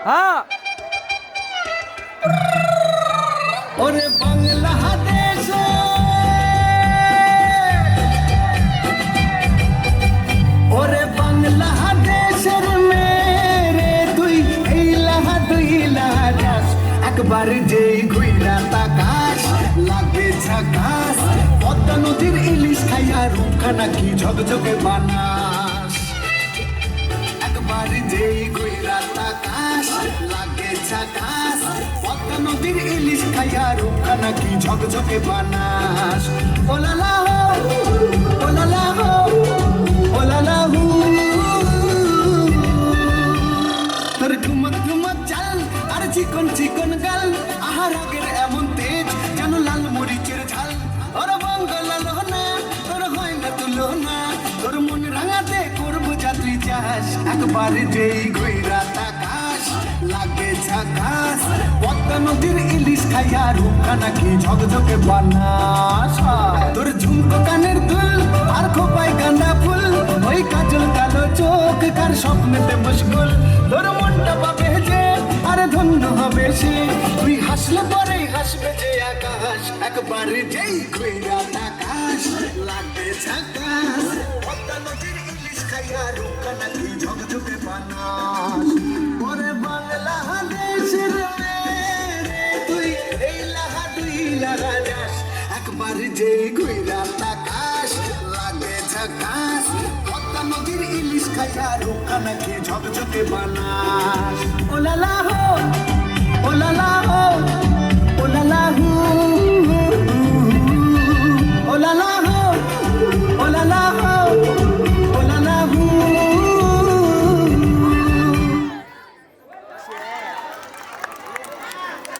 হ্যাঁ ওরে বাংলাদেশে ওরে বাংলাদেশের মেরে তুই এই লাহা দুই লাহাস একবার যেই ঘুইরা তাকাস লাগে ঝাকাস পদ্মা নদীর ইলিশ খাইয়া রূপখানা কি ঝকঝকে বানাস একবার যেই ঘুইরা তাকাস লাগে ঝাকাস পদ্মা নদীর ইলিশ খাইয়া রূপখানা কি ঝকঝকে বানাস ওলালা হো ওলালা হো ওলালা হু তোর ঠুমক ঠুমক চাল আর চিকন চিকন গাল আহার আগের এমন তেজ যেন লাল মরিচের ঝাল ওর বাঙ্গলা লোহনা তোর হয় না তুলনা তোর মন রাঙাতে করবো যাত্রী চাষ একবার যেই ঘুইরা তাকাস লাগে ঝাকাস পদ্মা নদীর ইলিশ খাইয়া রূপখানা কি ঝকঝকে বানাস তোর ঝুমকো কানের দুল আর খোপায় গাঁদা ফুল ওই কাজল কালো চোখ কার স্বপ্নেতে মুশকুল তোর মনটা পাবে যে আরে ধন্য হবে সে তুই হাসলে পরেই হাসবে যে আকাশ একবার যেই ঘুইরা তাকাস লাগবে ঝাকাস পদ্মা নদীর ইলিশ খাইয়া রূপখানা কি ঝকঝকে বানাস ওরে বাংলাদেশের মেরে তুই এই লাহা দুই লাহা যাস একবার যেই ঘুইরা তাকাস লাগে ঝাকাস পদ্মা নদীর ইলিশ খাইয়া রূপখানা কি ঝকঝকে বানাস